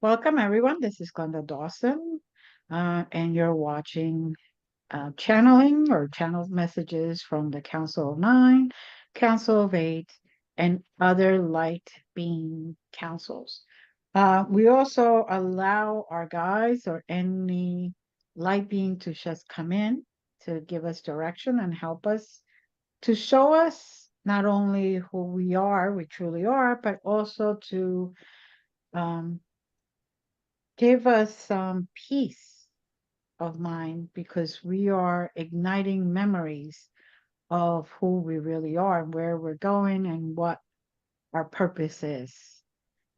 Welcome, everyone. This is Glenda Dawson, and you're watching channeling or channeled messages from the Council of Nine, Council of Eight, and other light being councils. We also allow our guides or any light being to just come in to give us direction and help us to show us not only who we truly are, but also to um, give us some peace of mind because we are igniting memories of who we really are, where we're going, and what our purpose is.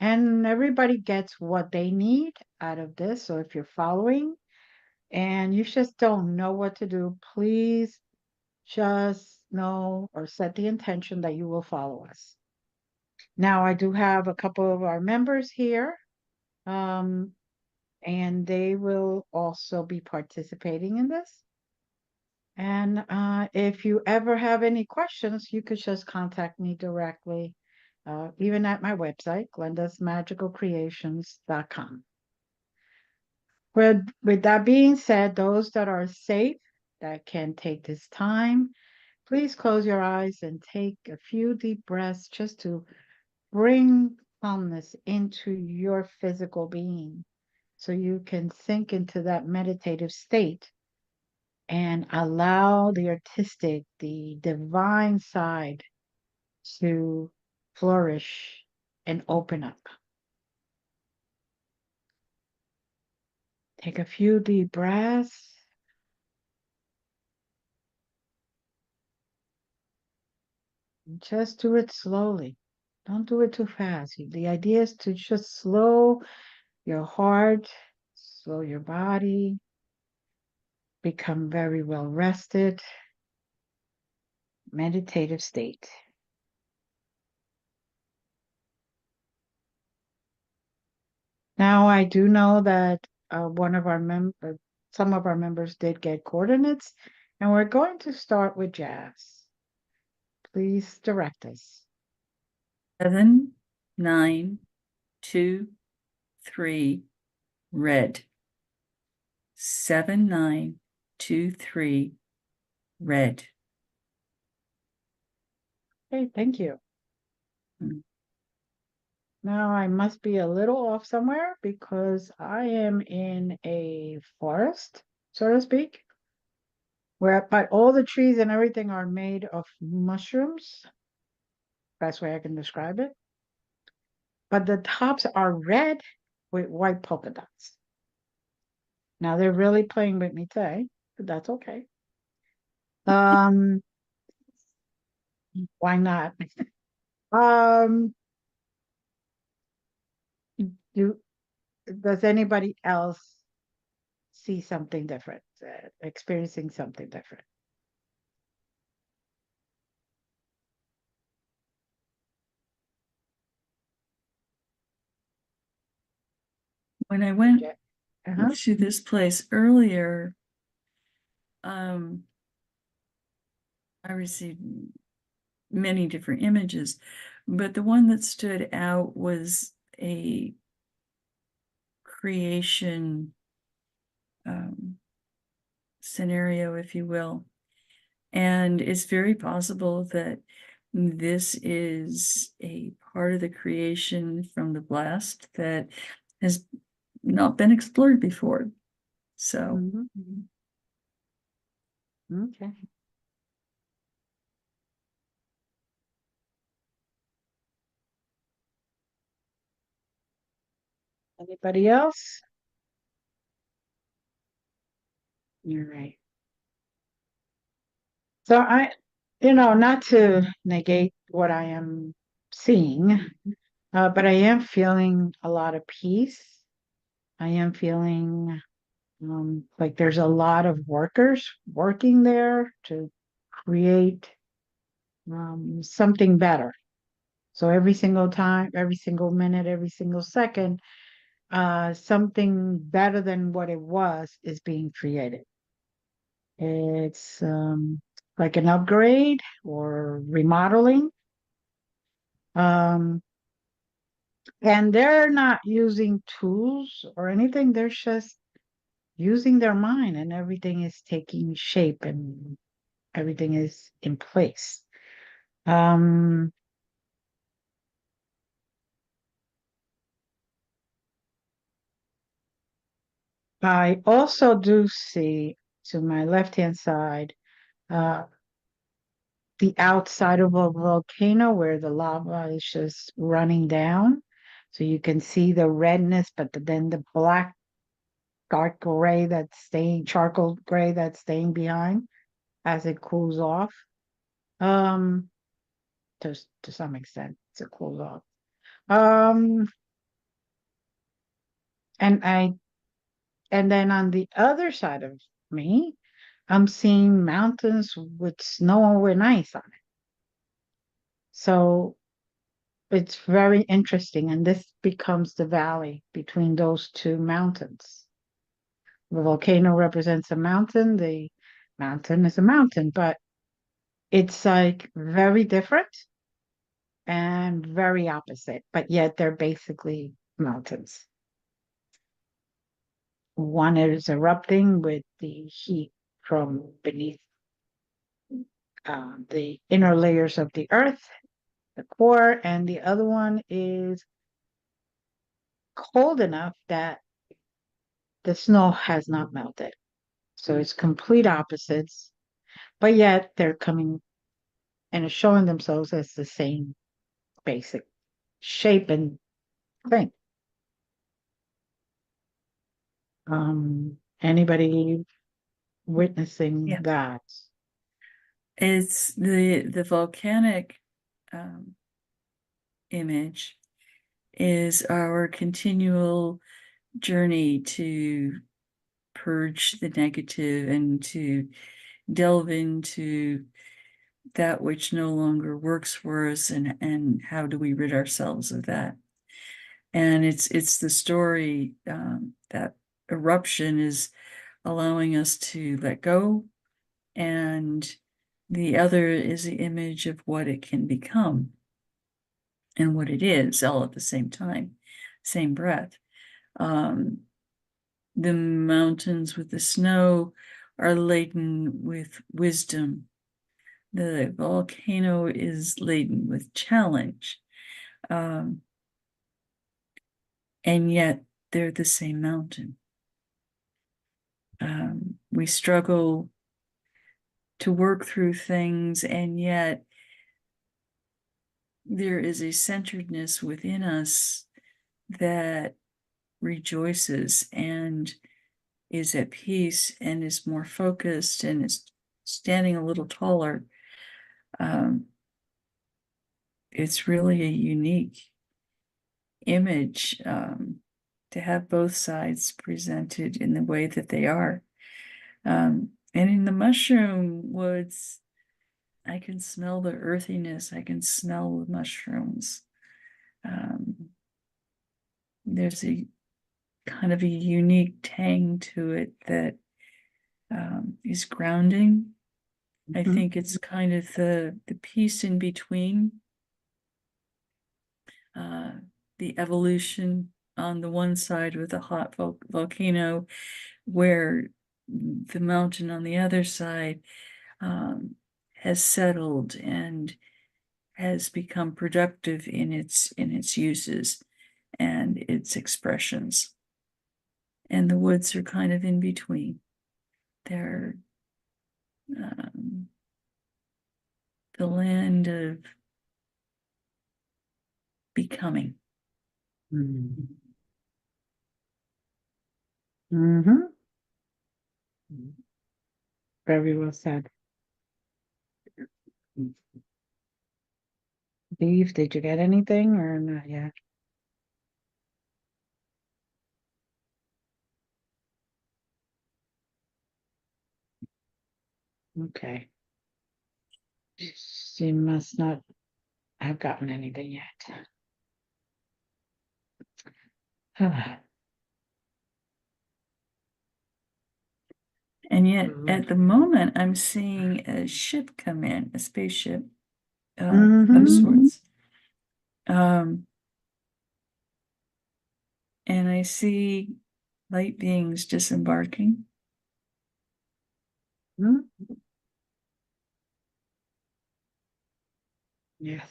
And everybody gets what they need out of this. So if you're following and you just don't know what to do, please just know or set the intention that you will follow us. Now, I do have a couple of our members here. And they will also be participating in this. And if you ever have any questions, you could just contact me directly, even at my website, glendasmagicalcreations.com. With that being said, those that are safe, that can take this time, please close your eyes and take a few deep breaths just to bring calmness into your physical being, so you can sink into that meditative state and allow the artistic, the divine side to flourish and open up. Take a few deep breaths. And just do it slowly. Don't do it too fast. The idea is to just slow your heart, slow your body, become very well rested, meditative state. Now, I do know that some of our members did get coordinates, and we're going to start with Jazz. Please direct us. 7, 9, 2, 3, red. 7, 9, 2, 3, red. Okay, thank you. Now I must be a little off somewhere because I am in a forest, so to speak, but all the trees and everything are made of mushrooms. Best way I can describe it. But the tops are red with white polka dots. Now they're really playing with me today, but that's okay. Why not? Does anybody else see something different, experiencing something different? When I went Uh-huh. to this place earlier, I received many different images, but the one that stood out was a creation scenario, if you will. And it's very possible that this is a part of the creation from the blast that has not been explored before. So, Okay. Anybody else? You're right. So not to negate what I am seeing, but I am feeling a lot of peace. I am feeling like there's a lot of workers working there to create something better. So every single time, every single minute, every single second, something better than what it was is being created. It's like an upgrade or remodeling. Um, and they're not using tools or anything. They're just using their mind, and everything is taking shape and everything is in place. Um, I also do see to my left-hand side uh, the outside of a volcano where the lava is just running down. So you can see the redness, but then the black, dark gray that's staying, charcoal gray that's staying behind as it cools off. Um, to some extent, it cools off. Um, and I and then on the other side of me, I'm seeing mountains with snow and ice on it. So it's very interesting, and this becomes the valley between those two mountains. The volcano represents a mountain, the mountain is a mountain, but it's like very different and very opposite, but yet they're basically mountains. One is erupting with the heat from beneath the inner layers of the earth, the core, and the other one is cold enough that the snow has not melted. So it's complete opposites, but yet they're coming and showing themselves as the same basic shape and thing. Anybody witnessing yeah, that? it's the volcanic um, image is our continual journey to purge the negative and to delve into that which no longer works for us, and how do we rid ourselves of that. And it's the story that eruption is allowing us to let go, and the other is the image of what it can become and what it is all at the same time, same breath. um, the mountains with the snow are laden with wisdom. The volcano is laden with challenge. Um, and yet they're the same mountain. We struggle to work through things, and yet there is a centeredness within us that rejoices and is at peace and is more focused and is standing a little taller. Um, it's really a unique image to have both sides presented in the way that they are. And in the mushroom woods, I can smell the earthiness. I can smell the mushrooms. There's a kind of a unique tang to it that is grounding. I Mhm. think it's kind of the piece in between, the evolution on the one side with a hot volcano, where the mountain on the other side has settled and has become productive in its uses and its expressions. And the woods are kind of in between. They're the land of becoming. Mm-hmm. Mm-hmm. Very well said. Steve, did you get anything or not yet? Okay. She must not have gotten anything yet. And yet, at the moment, I'm seeing a ship come in, a spaceship of sorts. And I see light beings disembarking. Yes.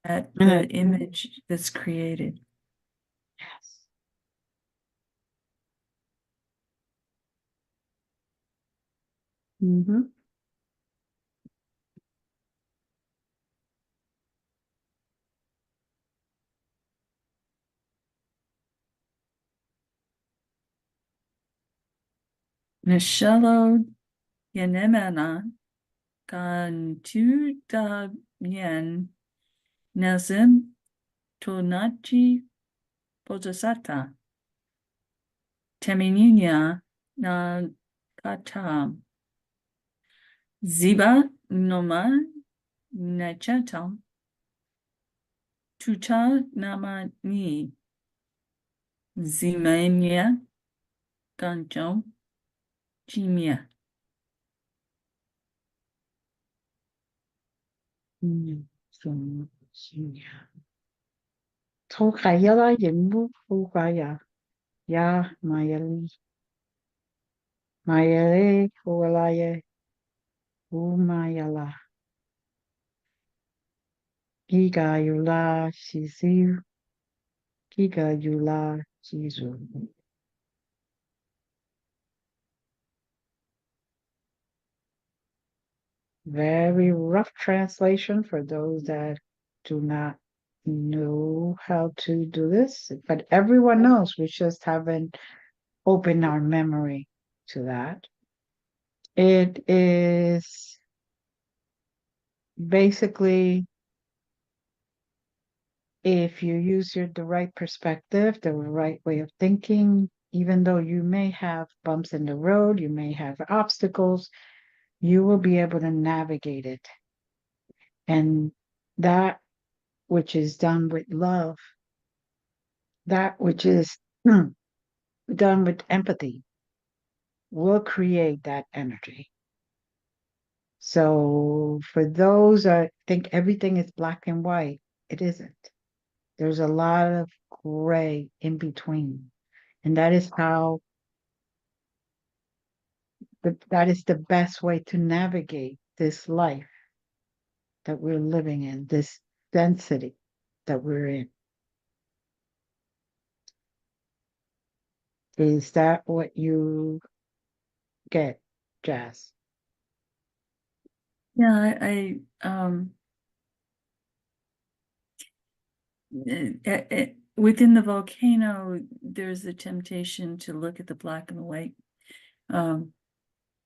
At the image that's created. Yes. Mm-hmm. Nishelo Yenemana kan tu da yen nazim tonachi bodhisatta temininya na katam ziba noma nachatam tuta nama ni zimanya ganjom jimia. Tokayala Yemu Ugaya. Ya Mayali. Mayale Ualaye. Umayala. Giga Yula Shizu. Giga Yula Shizu. Very rough translation for those that do not know how to do this, but everyone knows. We just haven't opened our memory to that. It is basically, if you use the right perspective, the right way of thinking, even though you may have bumps in the road, you may have obstacles, you will be able to navigate it. And that which is done with love, that which is done with empathy, will create that energy. So for those that think everything is black and white, it isn't. There's a lot of gray in between. And that is how that is the best way to navigate this life that we're living in, this density that we're in. Is that what you get, Jazz? Yeah, within the volcano, there's the temptation to look at the black and the white.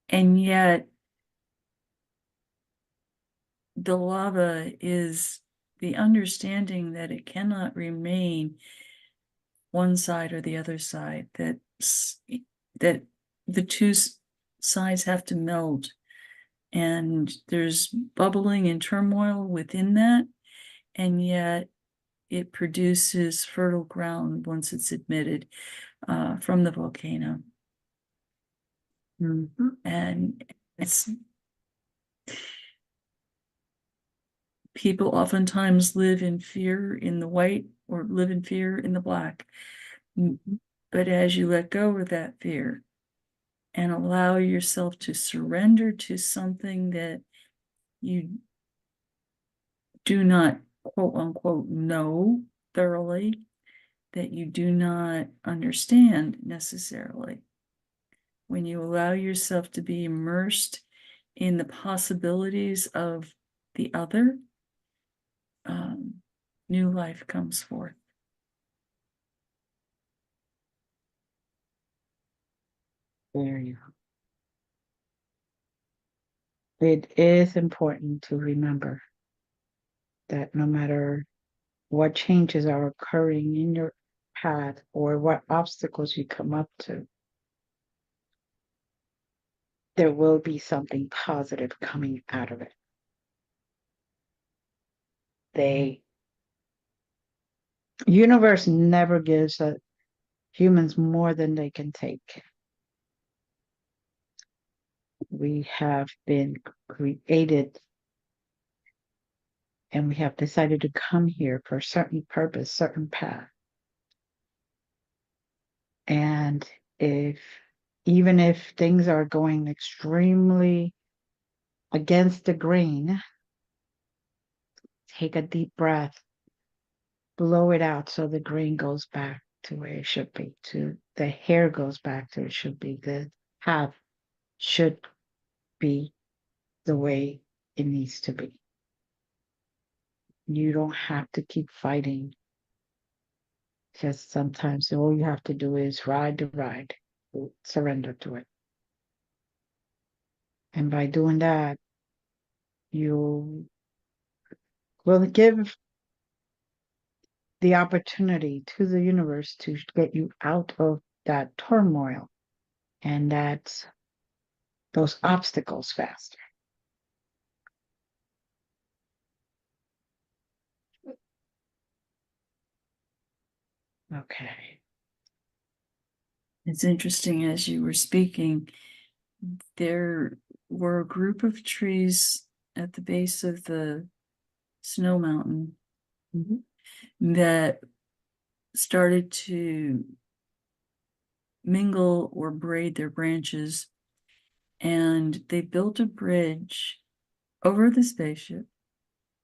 And yet the lava is the understanding that it cannot remain one side or the other side, that the two sides have to meld. And there's bubbling and turmoil within that, and yet it produces fertile ground once it's admitted from the volcano. Mm-hmm. And it's people oftentimes live in fear in the white or live in fear in the black. But as you let go of that fear, and allow yourself to surrender to something that you do not, quote unquote, know thoroughly, that you do not understand necessarily. When you allow yourself to be immersed in the possibilities of the other, new life comes forth. There you go. It is important to remember that no matter what changes are occurring in your path or what obstacles you come up to, there will be something positive coming out of it. The universe never gives humans more than they can take. We have been created and we have decided to come here for a certain purpose, certain path. And even if things are going extremely against the grain, take a deep breath, blow it out so the grain goes back to where it should be, to the hair goes back to where it should be, the path should be the way it needs to be. You don't have to keep fighting. Just sometimes all you have to do is ride the ride, surrender to it. And by doing that, you will give the opportunity to the universe to get you out of that turmoil and those obstacles faster. Okay. It's interesting, as you were speaking, there were a group of trees at the base of the snow mountain that started to mingle or braid their branches, and they built a bridge over the spaceship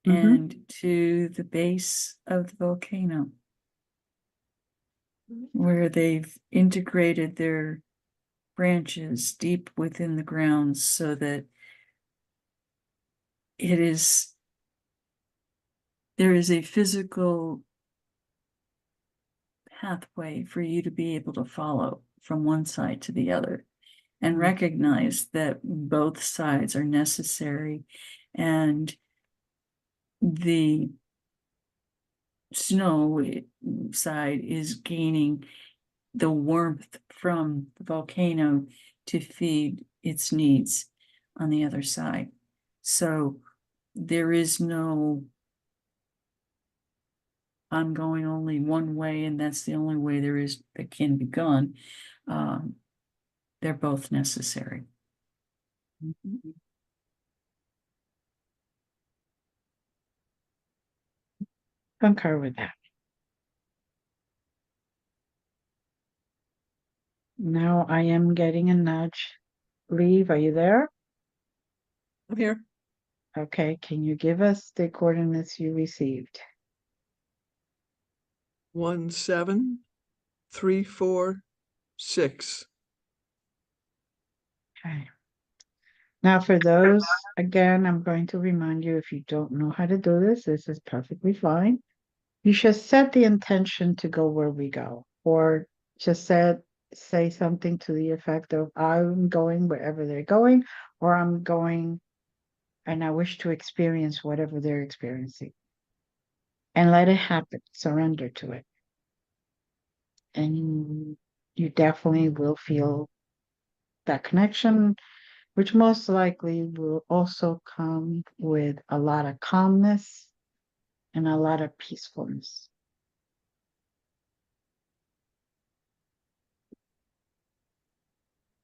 and to the base of the volcano, where they've integrated their branches deep within the ground so that there is a physical pathway for you to be able to follow from one side to the other and recognize that both sides are necessary, and the snow side is gaining the warmth from the volcano to feed its needs on the other side. So there is no, I'm going only one way and that's the only way there is that can be gone. They're both necessary. Concur with that. Now I am getting a nudge. Leave, are you there? I'm here. Okay, can you give us the coordinates you received? 17346. Okay. Now for those, again, I'm going to remind you, if you don't know how to do this, this is perfectly fine. You should set the intention to go where we go, or just say something to the effect of, I'm going wherever they're going, or I'm going and I wish to experience whatever they're experiencing. And let it happen. Surrender to it. And you definitely will feel that connection, which most likely will also come with a lot of calmness and a lot of peacefulness.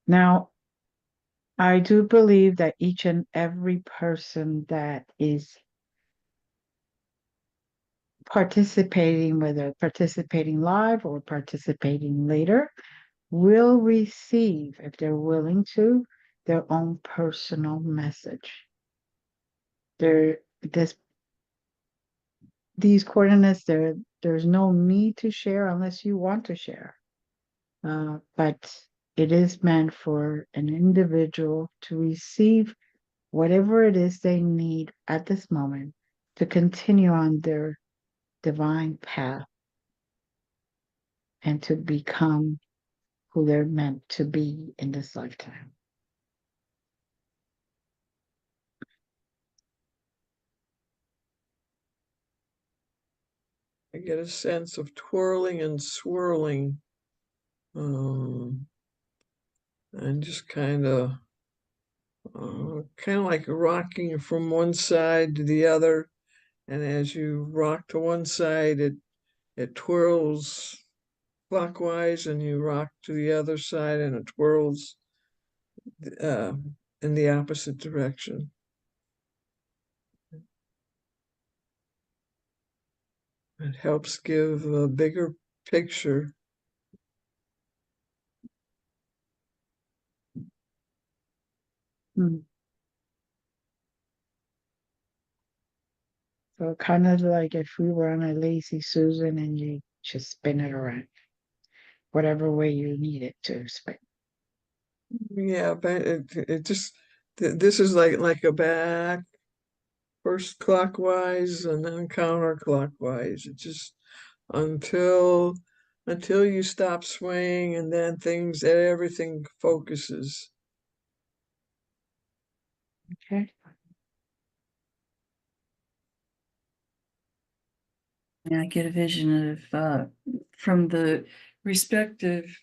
Now, I do believe that each and every person that is participating, whether participating live or participating later, will receive, if they're willing to, their own personal message. This these coordinates, there's no need to share unless you want to share. But it is meant for an individual to receive whatever it is they need at this moment to continue on their divine path and to become who they're meant to be in this lifetime. I get a sense of twirling and swirling, and just kind of like rocking from one side to the other. And as you rock to one side, it twirls clockwise, and you rock to the other side, and it twirls in the opposite direction. It helps give a bigger picture. Hmm. So kind of like if we were on a lazy Susan and you just spin it around, whatever way you need it to spin. Yeah, but it just this is like a back, first clockwise and then counterclockwise. It just until you stop swaying, and then everything focuses. Okay. And I get a vision of from the respective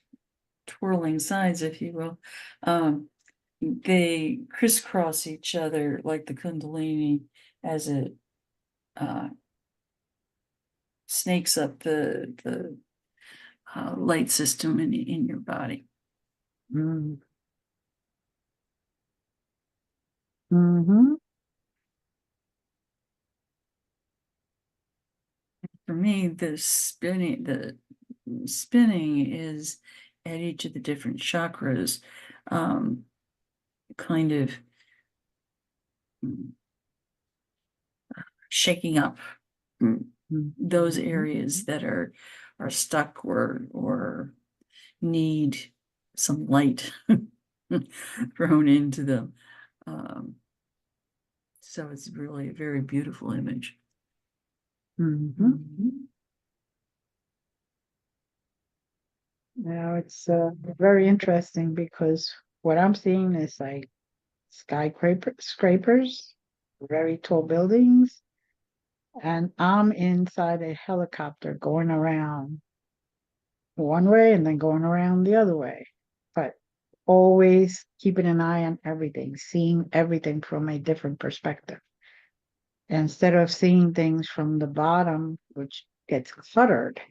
twirling sides, if you will. They crisscross each other like the Kundalini as it snakes up the light system in your body. Mm. Mm-hmm. For me, the spinning is at each of the different chakras, kind of shaking up those areas that are stuck or need some light thrown into them. So it's really a very beautiful image. Mm-hmm. Now it's very interesting because what I'm seeing is like skyscrapers, very tall buildings, and I'm inside a helicopter going around one way and then going around the other way, but always keeping an eye on everything, seeing everything from a different perspective. Instead of seeing things from the bottom, which gets cluttered,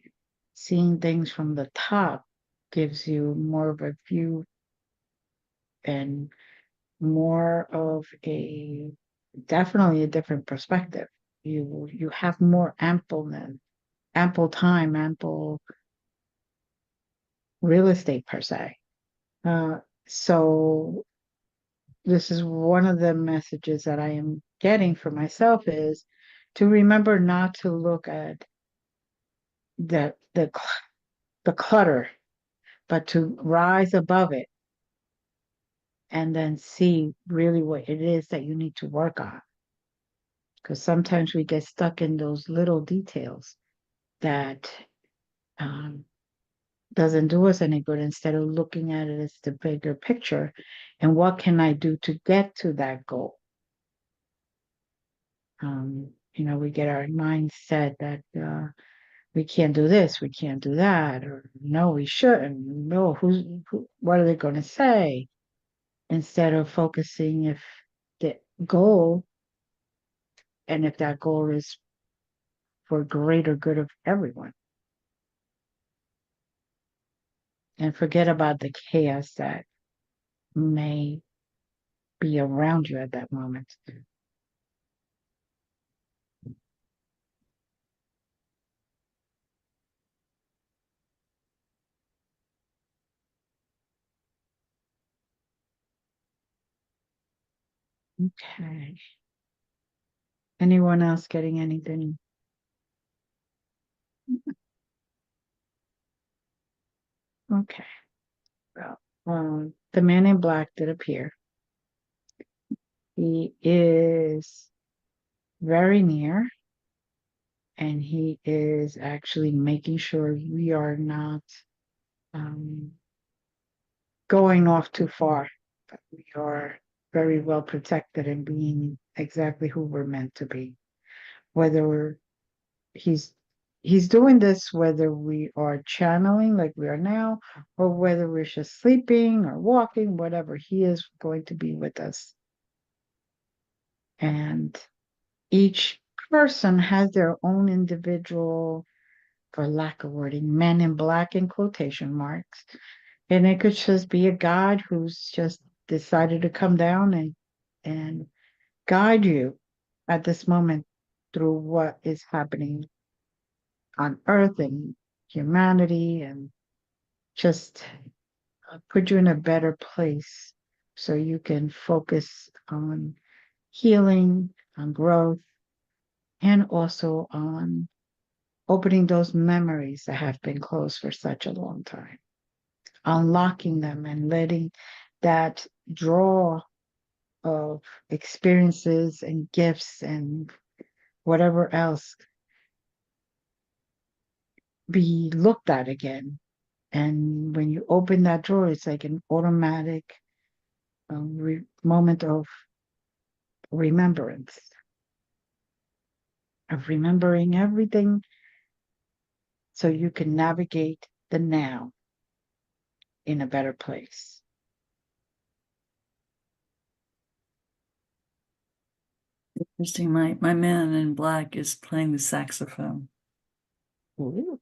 seeing things from the top gives you more of a view and more of a definitely a different perspective. You have more ample time, ample real estate per se. Uh, so this is one of the messages that I am getting for myself is to remember not to look at the clutter, but to rise above it and then see really what it is that you need to work on. Because sometimes we get stuck in those little details that um, doesn't do us any good instead of looking at it as the bigger picture and what can I do to get to that goal. We get our mindset that we can't do this, we can't do that, or no, we shouldn't. No, what are they going to say? Instead of focusing if the goal and if that goal is for greater good of everyone. And forget about the chaos that may be around you at that moment. Okay. Anyone else getting anything? Okay. Well, the man in black did appear. He is very near, and he is actually making sure we are not going off too far. That we are very well protected and being exactly who we're meant to be. Whether he's he's doing this whether we are channeling like we are now, or whether we're just sleeping or walking, whatever, he is going to be with us. And each person has their own individual, for lack of wording, men in black in quotation marks. And it could just be a guide who's just decided to come down and guide you at this moment through what is happening on earth and humanity, and just put you in a better place so you can focus on healing, on growth, and also on opening those memories that have been closed for such a long time, unlocking them and letting that draw of experiences and gifts and whatever else be looked at again. And when you open that drawer, it's like an automatic moment of remembrance, of remembering everything so you can navigate the now in a better place. Interesting. My man in black is playing the saxophone. Ooh.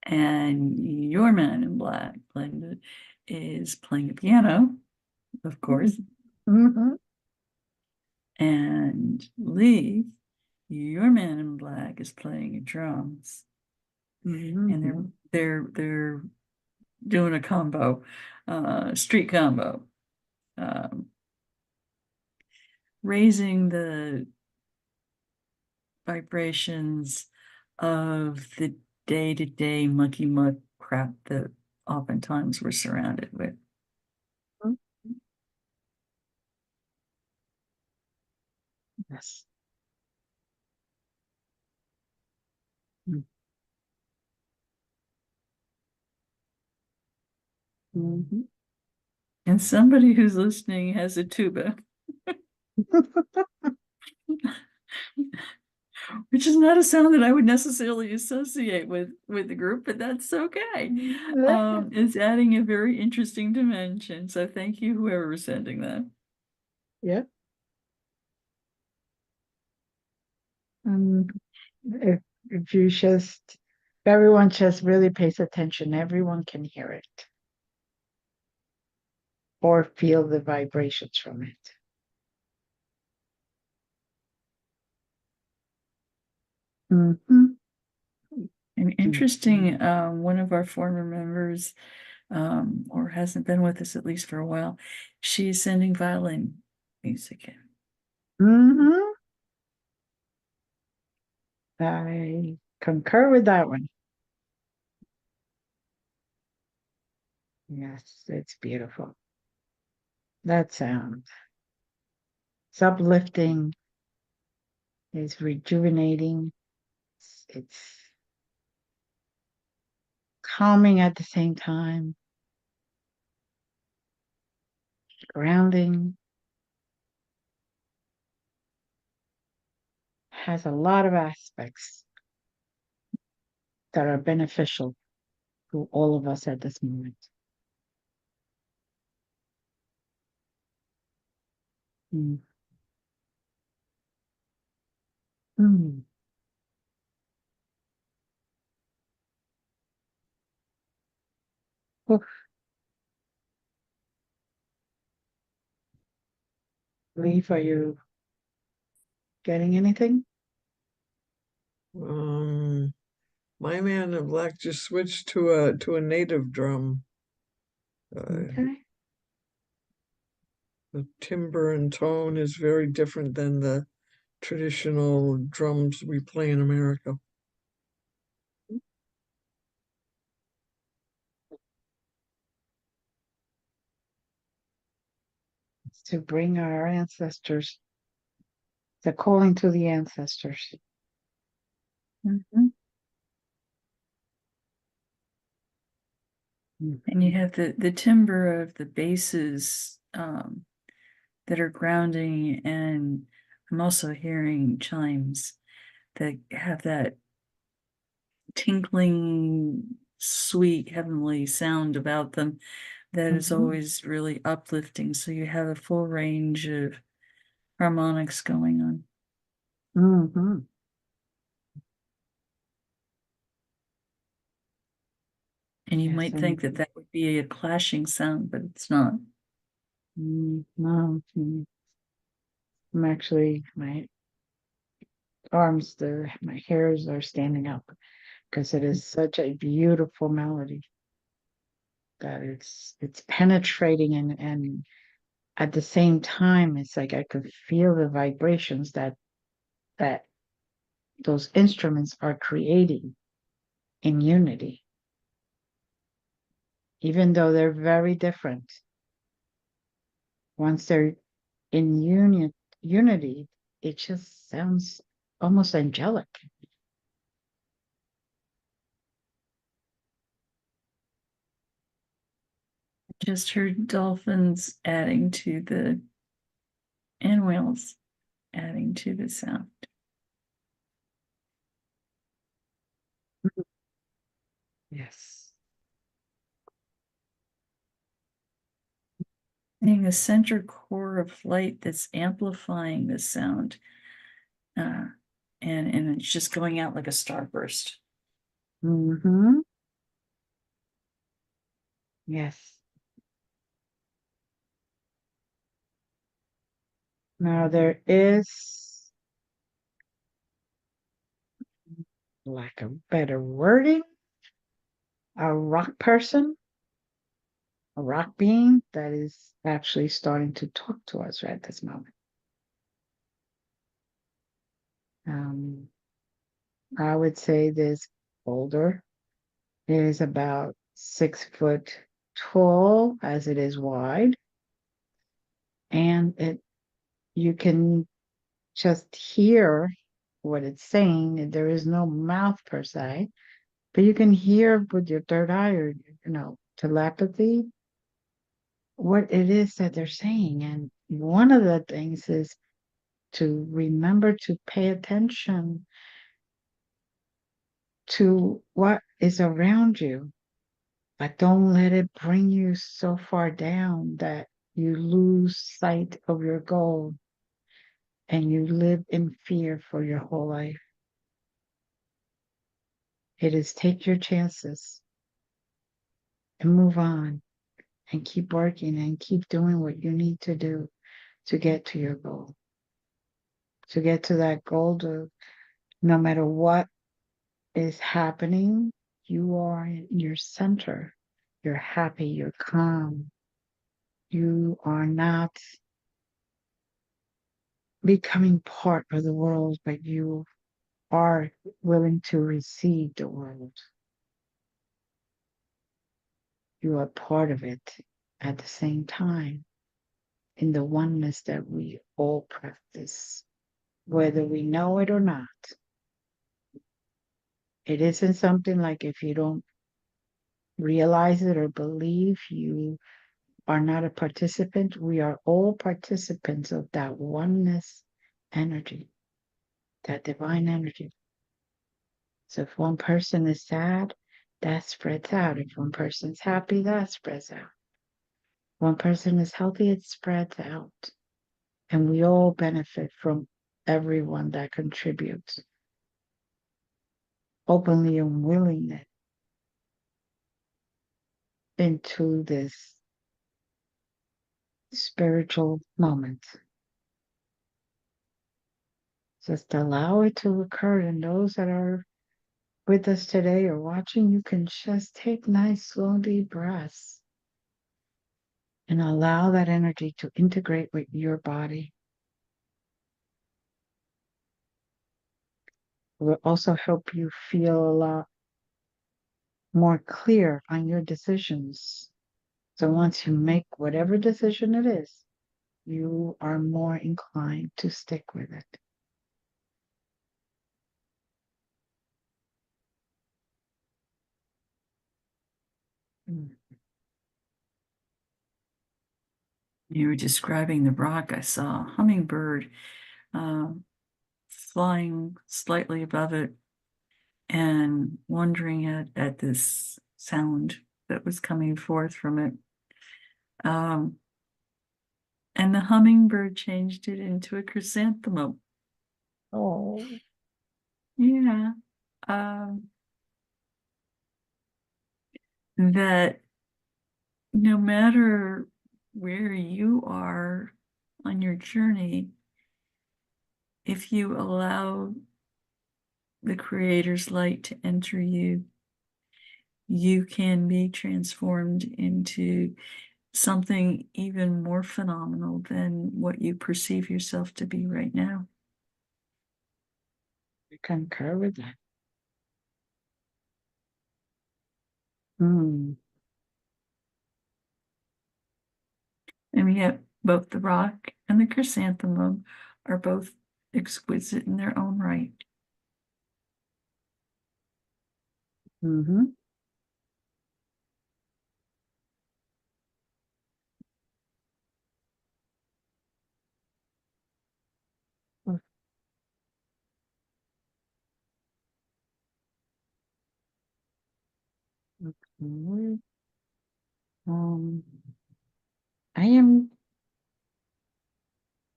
And your man in black, Glenda, is playing the piano, of course. Mm-hmm. And Lee, your man in black, is playing drums. Mm-hmm. And they're doing a combo, street combo, raising the vibrations of the day-to-day mucky muck crap that oftentimes we're surrounded with. Yes. Mm-hmm. And somebody who's listening has a tuba, which is not a sound that I would necessarily associate with the group, but that's okay. It's adding a very interesting dimension. So thank you, whoever was sending that. Yeah. If you just, if everyone just really pays attention, everyone can hear it or feel the vibrations from it. Mm-hmm. And interesting, one of our former members, or hasn't been with us at least for a while, she's sending violin music in. Mm-hmm. I concur with that one. Yes, it's beautiful. That sound. It's uplifting. It's rejuvenating. It's calming at the same time. Grounding. Has a lot of aspects that are beneficial to all of us at this moment. Mm. Mm. Oof. Leaf, are you getting anything? My man in black just switched to a native drum. Okay. The timbre and tone is very different than the traditional drums we play in America. To bring our ancestors, the calling to the ancestors. Mhm. And you have the timbre of the basses that are grounding, and I'm also hearing chimes that have that tinkling, sweet, heavenly sound about them that is Mhm. always really uplifting. So you have a full range of harmonics going on. Mhm. And you Yes, might think that that would be a clashing sound, but it's not. No, I'm actually, my arms, my hairs are standing up because it is such a beautiful melody that it's penetrating, and at the same time, it's like I could feel the vibrations that those instruments are creating in unity, even though they're very different. Once they're in unity, it just sounds almost angelic. Just heard dolphins adding to and whales adding to the sound. Yes. Being a center core of light that's amplifying the sound. And it's just going out like a starburst. Mm-hmm. Yes. Now there is, lack of better wording, a rock person, a rock being that is actually starting to talk to us right at this moment. I would say this boulder is about 6 foot tall as it is wide, and you can just hear what it's saying. There is no mouth per se, but you can hear with your third eye, or telepathy, what it is that they're saying. And one of the things is to remember to pay attention to what is around you, but don't let it bring you so far down that you lose sight of your goal and you live in fear for your whole life. It is take your chances and move on and keep working and keep doing what you need to do to get to your goal. To get to that goal, no matter what is happening, you are in your center. You're happy, you're calm. You are not becoming part of the world, but you are willing to receive the world. You are part of it at the same time in the oneness that we all practice, whether we know it or not. It isn't something like if you don't realize it or believe, you are not a participant. We are all participants of that oneness energy, that divine energy. So if one person is sad, that spreads out. If one person's happy, that spreads out. One person is healthy, it spreads out. And we all benefit from everyone that contributes openly and willingly into this spiritual moment. Just allow it to occur. And those that are with us today or watching, you can just take nice, slow, deep breaths. and allow that energy to integrate with your body. It will also help you feel a lot more clear on your decisions. So once you make whatever decision it is, you are more inclined to stick with it. Mm. You were describing the rock. I saw a hummingbird flying slightly above it and wondering at this sound that was coming forth from it. And the hummingbird changed it into a chrysanthemum. Oh, Yeah. That no matter where you are on your journey, if you allow the Creator's light to enter you, you can be transformed into something even more phenomenal than what you perceive yourself to be right now. I concur with that. Mm. And yet, both the rock and the chrysanthemum are both exquisite in their own right. Mm-hmm. Okay. I am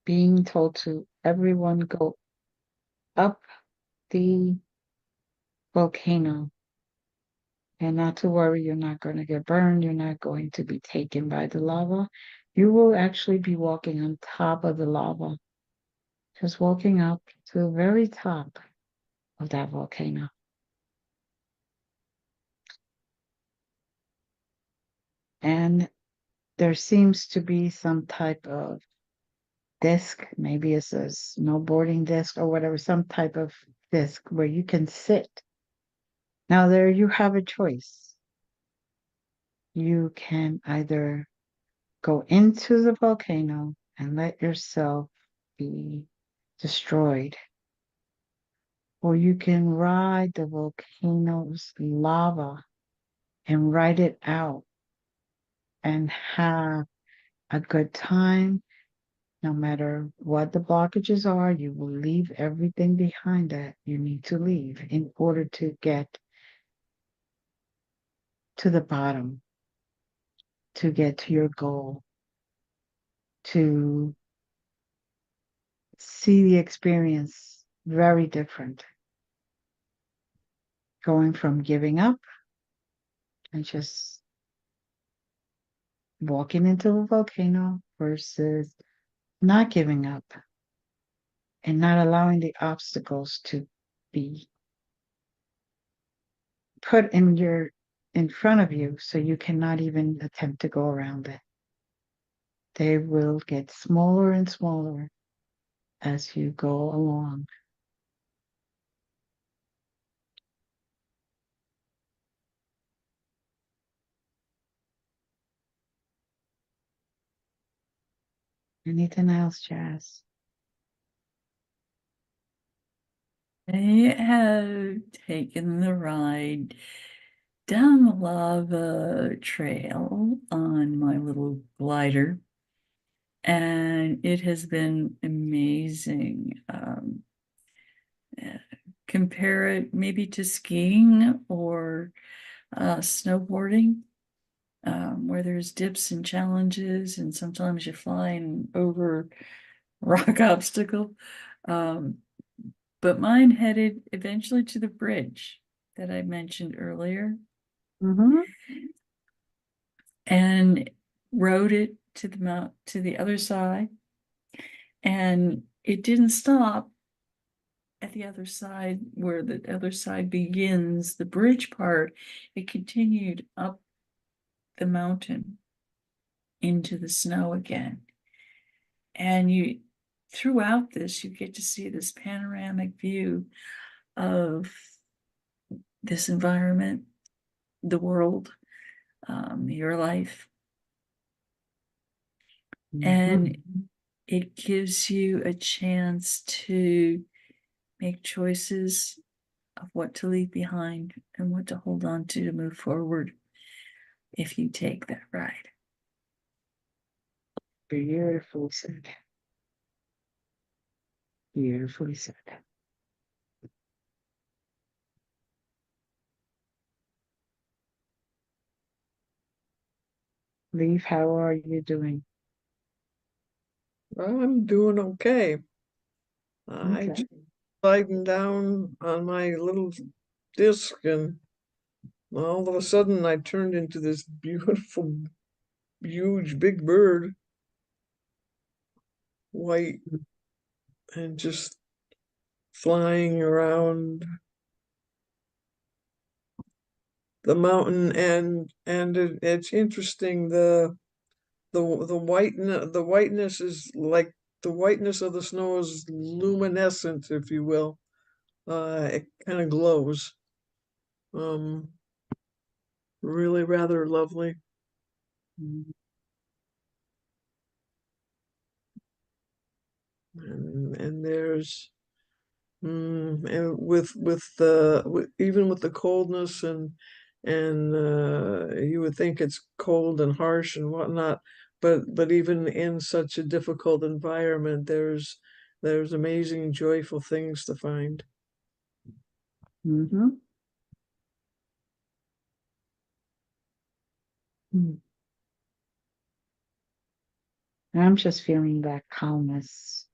being told to everyone go up the volcano and not to worry, you're not going to get burned, you're not going to be taken by the lava. You will actually be walking on top of the lava, just walking up to the very top of that volcano. And there seems to be some type of disc, maybe it's a snowboarding disc or whatever, some type of disc where you can sit. Now, there you have a choice. You can either go into the volcano and let yourself be destroyed, or you can ride the volcano's lava and ride it out and have a good time. No matter what the blockages are, you will leave everything behind that you need to leave in order to get to the bottom, to get to your goal, to see the experience very different. Going from giving up and just walking into a volcano versus not giving up and not allowing the obstacles to be put in front of you so you cannot even attempt to go around it. They will get smaller and smaller as you go along. Anything else, Jazz? I have taken the ride down the lava trail on my little glider, and it has been amazing. Compare it maybe to skiing or snowboarding, where there's dips and challenges, and sometimes you're flying over rock obstacle. But mine headed eventually to the bridge that I mentioned earlier Mm-hmm. and rode it to the other side. And it didn't stop at the other side where the other side begins, the bridge part. It continued up the mountain into the snow again. And you, throughout this, you get to see this panoramic view of this environment, the world, your life. And it gives you a chance to make choices of what to leave behind and what to hold on to move forward if you take that ride. Beautifully said. Beautifully said. Leaf, how are you doing? I'm doing okay. I Okay. just sliding down on my little disc, and all of a sudden I turned into this beautiful, huge, big bird, white, and just flying around the mountain. And it's interesting. The whiteness is like the whiteness of the snow is luminescent, if you will. It kind of glows. Um, really rather lovely. Mm. And there's and even with the coldness, and you would think it's cold and harsh and whatnot, but even in such a difficult environment, there's amazing joyful things to find. Mm-hmm. Mm. I'm just feeling that calmness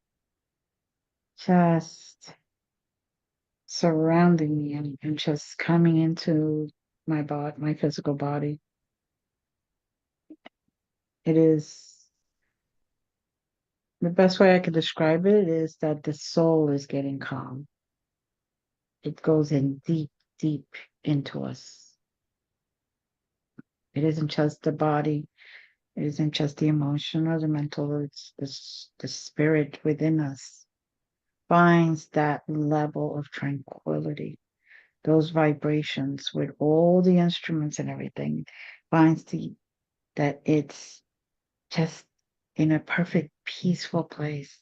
just surrounding me and just coming into my body, my physical body. It is the best way I could describe it is that the soul is getting calm. It goes in deep, deep into us. It isn't just the body. It isn't just the emotion or the mental. It's the spirit within us finds that level of tranquility, those vibrations with all the instruments and everything, finds that it's just in a perfect peaceful place.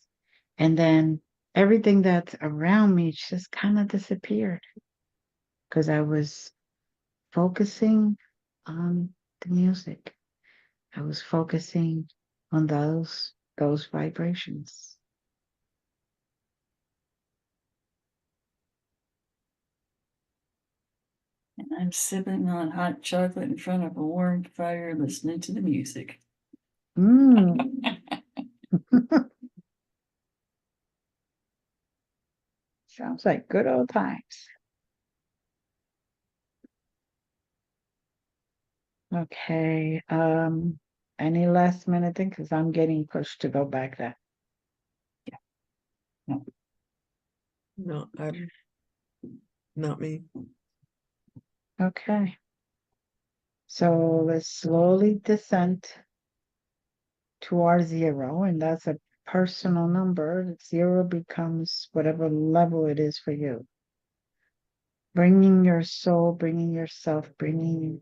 And then everything that's around me just kind of disappeared because I was focusing on the music. I was focusing on those vibrations. And I'm sipping on hot chocolate in front of a warm fire, listening to the music. Mm. Sounds like good old times. Okay. Any last minute thing? Because I'm getting pushed to go back there. No. No, I'm not me. Okay. So let's slowly descend to our zero, and that's a personal number. Zero becomes whatever level it is for you. Bringing your soul, bringing yourself, bringing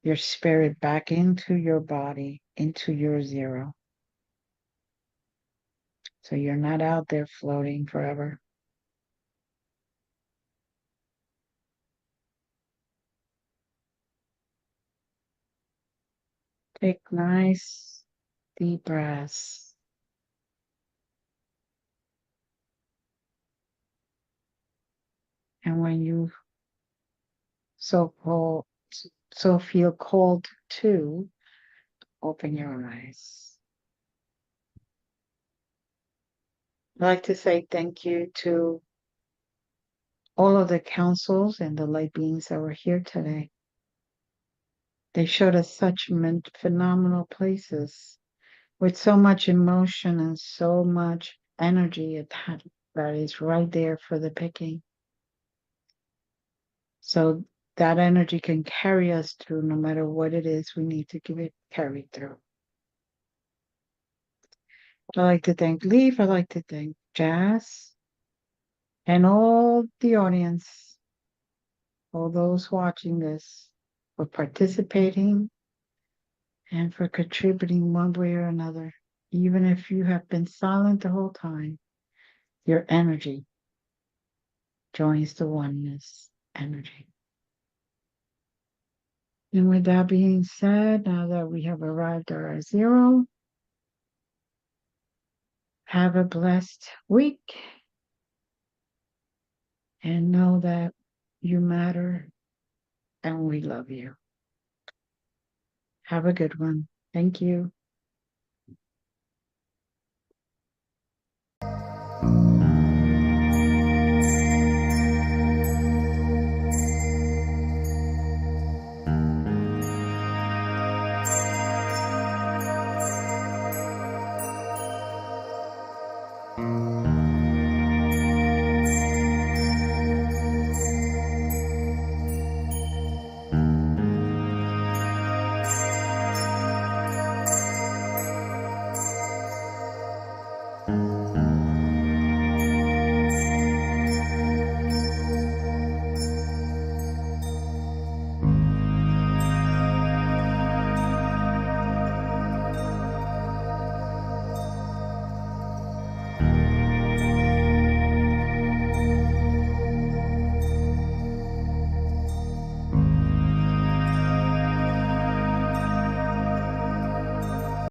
your spirit back into your body, into your zero. So you're not out there floating forever. Take nice deep breaths. And when you so called, so feel called to, open your eyes. I'd like to say thank you to all of the councils and the light beings that were here today. They showed us such phenomenal places with so much emotion and so much energy attached that is right there for the picking. So that energy can carry us through no matter what it is we need to give it carried through. I'd like to thank Leaf. I'd like to thank Jazz and all the audience, all those watching this, for participating and for contributing one way or another. Even if you have been silent the whole time, your energy joins the oneness energy. And with that being said, now that we have arrived at our zero, have a blessed week and know that you matter and we love you. Have a good one. Thank you.